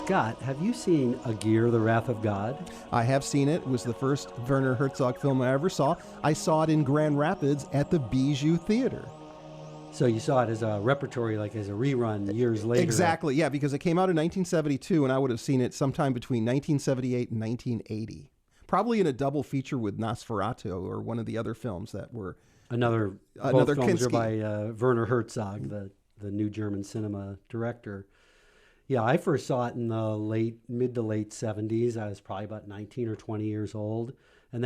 Scott, have you seen Aguirre, the Wrath of God? I have seen it. It was the first Werner Herzog film I ever saw. I saw it in Grand Rapids at the Bijou Theater. So you saw it as a repertory, like as a rerun years later. Exactly, yeah, because it came out in 1972, and I would have seen it sometime between 1978 and 1980. Probably in a double feature with Nosferatu or one of the other films that were... Both films Kinski. are by Werner Herzog, the new German cinema director. Yeah, I first saw it in the mid to late 70s. I was probably about 19 or 20 years old. And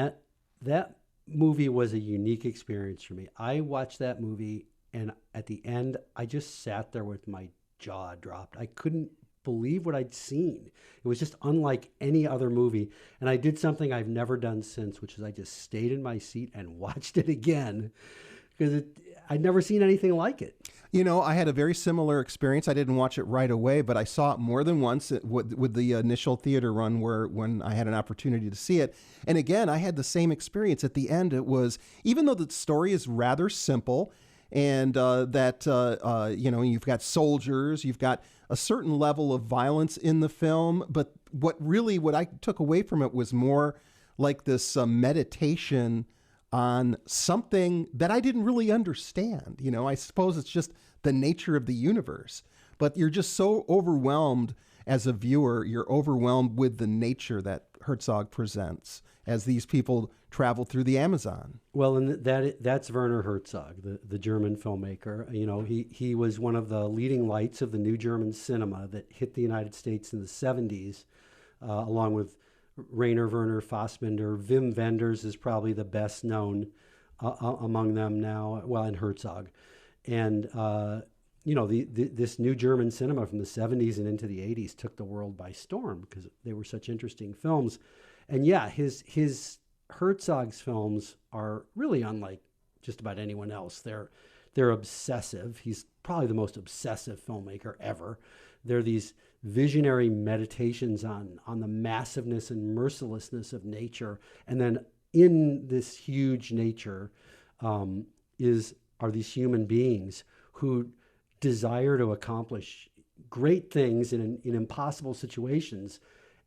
that movie was a unique experience for me. I watched that movie, and at the end, I just sat there with my jaw dropped. I couldn't believe what I'd seen. It was just unlike any other movie. And I did something I've never done since, which is I just stayed in my seat and watched it again, because I'd never seen anything like it. You know, I had a very similar experience. I didn't watch it right away, but I saw it more than once with the initial theater run when I had an opportunity to see it. And again, I had the same experience. At the end, it was, even though the story is rather simple, and you've got soldiers, you've got a certain level of violence in the film, but what I took away from it was more like this meditation on something that I didn't really understand. You know, I suppose it's just the nature of the universe, but you're just so overwhelmed as a viewer. You're overwhelmed with the nature that Herzog presents as these people travel through the Amazon. Well, and that's Werner Herzog, the German filmmaker. You know, he was one of the leading lights of the new German cinema that hit the United States in the 70s, along with Rainer Werner Fassbinder. Wim Wenders is probably the best known among them now, well, and Herzog. And, this new German cinema from the 70s and into the 80s took the world by storm because they were such interesting films. And yeah, his Herzog's films are really unlike just about anyone else. They're obsessive. He's probably the most obsessive filmmaker ever. They're these visionary meditations on the massiveness and mercilessness of nature. And then in this huge nature are these human beings who desire to accomplish great things in impossible situations.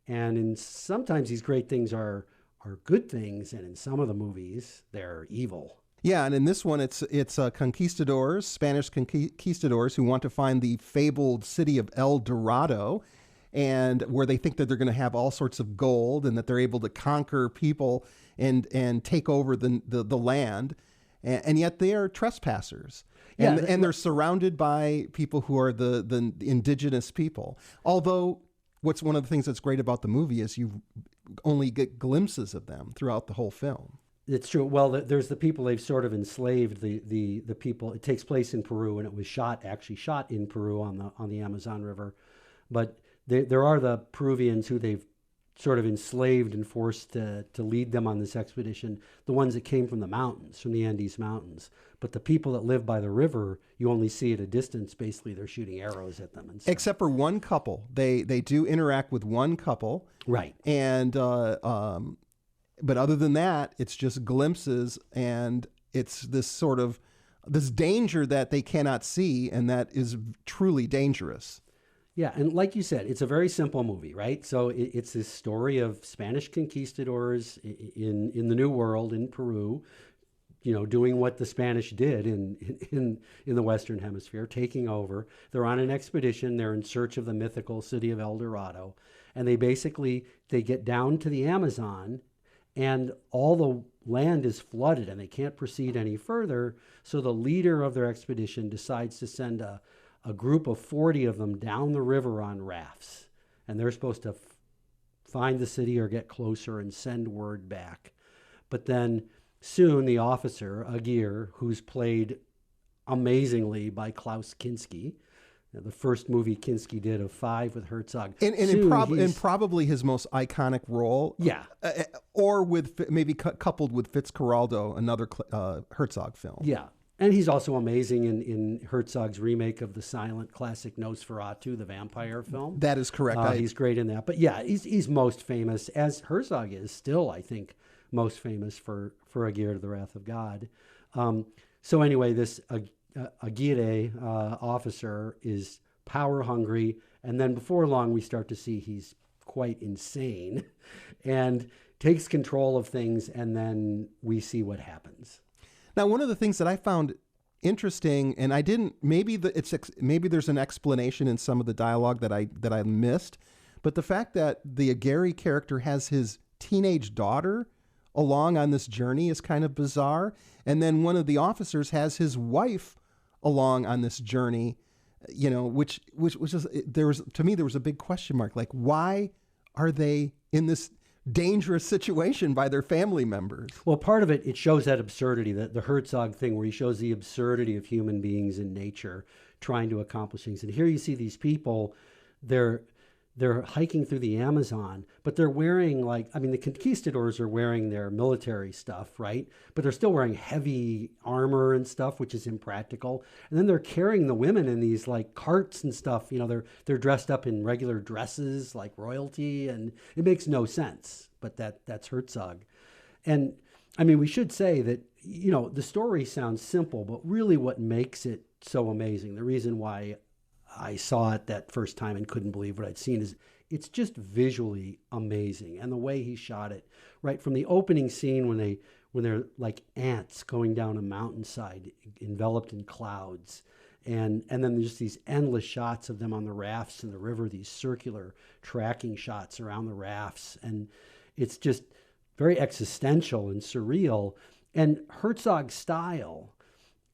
And sometimes these great things are good things, and in some of the movies, they're evil. Yeah, and in this one, it's conquistadors, Spanish conquistadors, who want to find the fabled city of El Dorado, and where they think that they're going to have all sorts of gold and that they're able to conquer people and take over the land, and yet they are trespassers. And they're surrounded by people who are the indigenous people. Although, what's one of the things that's great about the movie is you only get glimpses of them throughout the whole film. It's true. Well, there's the people they've sort of enslaved. The people. It takes place in Peru, and it was shot in Peru on the Amazon River. But there are the Peruvians who they've sort of enslaved and forced to lead them on this expedition. The ones that came from the mountains, from the Andes Mountains. But the people that live by the river, you only see at a distance. Basically, they're shooting arrows at them. And stuff. Except for one couple, they do interact with one couple, right? And but other than that, it's just glimpses, and it's this sort of this danger that they cannot see, and that is truly dangerous. Yeah, and like you said, it's a very simple movie, right? So it's this story of Spanish conquistadors in the New World, in Peru, doing what the Spanish did in the Western Hemisphere, taking over. They're on an expedition. They're in search of the mythical city of El Dorado. And they get down to the Amazon, and all the land is flooded, and they can't proceed any further. So the leader of their expedition decides to send a group of 40 of them down the river on rafts. And they're supposed to find the city or get closer and send word back. But then soon the officer, Aguirre, who's played amazingly by Klaus Kinski, the first movie Kinski did of 5 with Herzog. And probably his most iconic role. Yeah. Or with maybe coupled with Fitzcarraldo, another Herzog film. Yeah. And he's also amazing in Herzog's remake of the silent classic Nosferatu, the vampire film. That is correct. He's great in that. But yeah, he's most famous, as Herzog is still, I think, most famous for Aguirre, the Wrath of God. So anyway, this Aguirre officer is power hungry And then before long, we start to see he's quite insane and takes control of things, and then we see what happens. Now, one of the things that I found interesting, and I didn't, maybe there's an explanation in some of the dialogue that I missed, but the fact that the Aguirre character has his teenage daughter along on this journey is kind of bizarre. And then one of the officers has his wife along on this journey, you know, which was to me, there was a big question mark. Like, why are they in this dangerous situation by their family members? Well, part of it shows that absurdity, the Herzog thing, where he shows the absurdity of human beings in nature trying to accomplish things. And here you see these people, they're hiking through the Amazon, but they're wearing, like, I mean, the conquistadors are wearing their military stuff, right? But they're still wearing heavy armor and stuff, which is impractical. And then they're carrying the women in these like carts and stuff. You know, they're dressed up in regular dresses like royalty, and it makes no sense. But that's Herzog. And I mean, we should say that, you know, the story sounds simple, but really what makes it so amazing, the reason why I saw it that first time and couldn't believe what I'd seen, is it's just visually amazing. And the way he shot it, right from the opening scene when they're like ants going down a mountainside enveloped in clouds, and then there's just these endless shots of them on the rafts in the river, these circular tracking shots around the rafts, and it's just very existential and surreal. And Herzog's style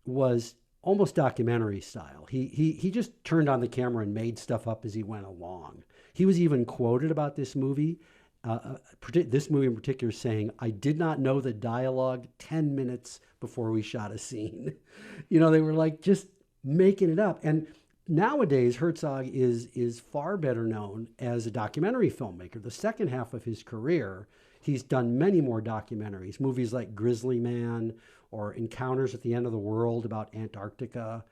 was almost documentary style. He just turned on the camera and made stuff up as he went along. He was even quoted about this movie in particular, saying, "I did not know the dialogue 10 minutes before we shot a scene." You know, they were like just making it up. And nowadays, Herzog is far better known as a documentary filmmaker. The second half of his career, he's done many more documentaries, movies like Grizzly Man or Encounters at the End of the World about Antarctica.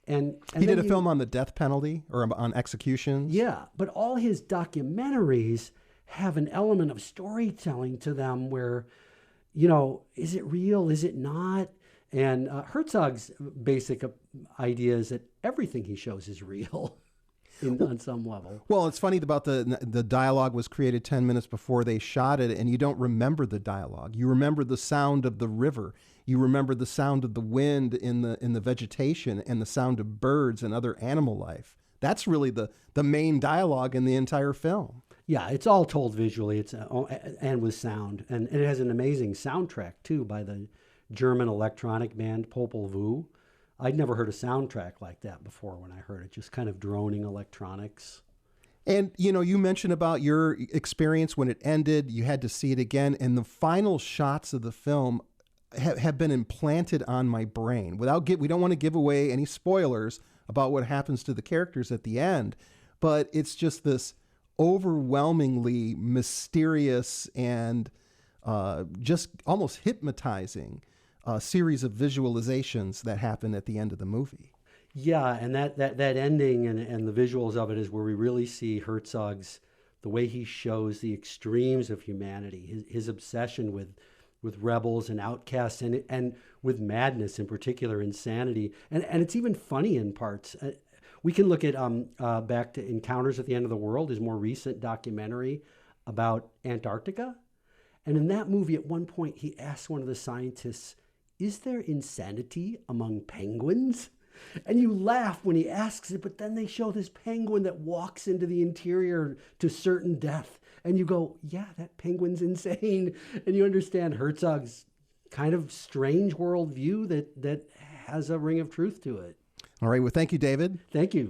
And he did a film on the death penalty or on executions. Yeah, but all his documentaries have an element of storytelling to them where, you know, is it real? Is it not? And Herzog's basic idea is that everything he shows is real on some level. Well, it's funny about the dialogue was created 10 minutes before they shot it, and you don't remember the dialogue. You remember the sound of the river. You remember the sound of the wind in the vegetation, and the sound of birds and other animal life. That's really the main dialogue in the entire film. Yeah, it's all told visually. It's and with sound, and it has an amazing soundtrack too by the German electronic band Popol Vuh. I'd never heard a soundtrack like that before when I heard it, just kind of droning electronics. And, you know, you mentioned about your experience when it ended, you had to see it again, and the final shots of the film have been implanted on my brain. We don't want to give away any spoilers about what happens to the characters at the end, but it's just this overwhelmingly mysterious and just almost hypnotizing series of visualizations that happen at the end of the movie. Yeah, and that ending and the visuals of it is where we really see Herzog's, the way he shows the extremes of humanity, his obsession with rebels and outcasts, and with madness, in particular insanity, and it's even funny in parts. We can look at back to Encounters at the End of the World, his more recent documentary about Antarctica, and in that movie, at one point, he asks one of the scientists, "Is there insanity among penguins?" And you laugh when he asks it, but then they show this penguin that walks into the interior to certain death. And you go, yeah, that penguin's insane. And you understand Herzog's kind of strange worldview that has a ring of truth to it. All right. Well, thank you, David. Thank you.